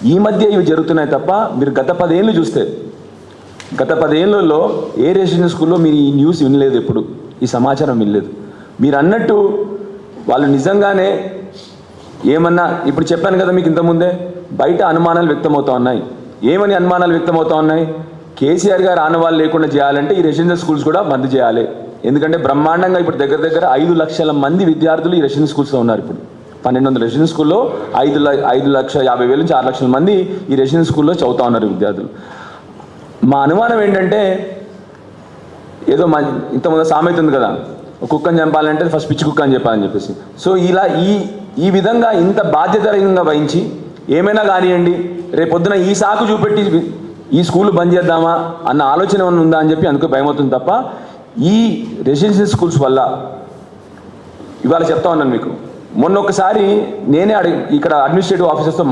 ఈ మధ్య ఇవి జరుగుతున్నాయి తప్ప మీరు గత 10 ఏళ్ళు చూస్తే, గత 10 ఏళ్ళలో ఏ రెసిడెన్షియల్ స్కూల్లో మీరు ఈ న్యూస్ వినలేదు, ఎప్పుడు ఈ సమాచారం వినలేదు. మీరు అన్నట్టు వాళ్ళు నిజంగానే ఏమన్నా, ఇప్పుడు చెప్పాను కదా మీకు ఇంతకుముందే, బయట అనుమానాలు వ్యక్తమవుతూ ఉన్నాయి. ఏమని అనుమానాలు వ్యక్తమవుతూ ఉన్నాయి? కేసీఆర్ గారు ఆనవాళ్ళు లేకుండా చేయాలంటే ఈ రెసిడెన్షియల్ స్కూల్స్ కూడా బంద్ చేయాలి. ఎందుకంటే బ్రహ్మాండంగా ఇప్పుడు దగ్గర 5 లక్షల మంది విద్యార్థులు ఈ రెసిడెన్షియల్ స్కూల్స్లో ఉన్నారు. ఇప్పుడు 1200 రెసిడెన్షియల్ స్కూల్లో 5,50,000 నుంచి 6 లక్షల మంది ఈ రెసిడెన్షియల్ స్కూల్లో చదువుతూ ఉన్నారు విద్యార్థులు. మా అనుమానం ఏంటంటే, ఏదో ఇంతకుముందు సామెత ఉంది కదా, కుక్కని చంపాలంటే ఫస్ట్ పిచ్చి కుక్క అని చెప్పాలని చెప్పేసి. సో ఇలా ఈ విధంగా ఇంత బాధ్యతరహితంగా వహించి ఏమైనా కానివ్వండి, రేపొద్దున ఈ సాకు చూపెట్టి ఈ స్కూల్ బంద్ చేద్దామా అన్న ఆలోచన ఏమైనా ఉందా అని చెప్పి అందుకు భయమవుతుంది తప్ప, ఈ రెసిడెన్షియల్ స్కూల్స్ వల్ల ఇవాళ చెప్తా ఉన్నాను మీకు. మొన్న ఒకసారి నేనే ఇక్కడ అడ్మినిస్ట్రేటివ్ ఆఫీసర్స్తో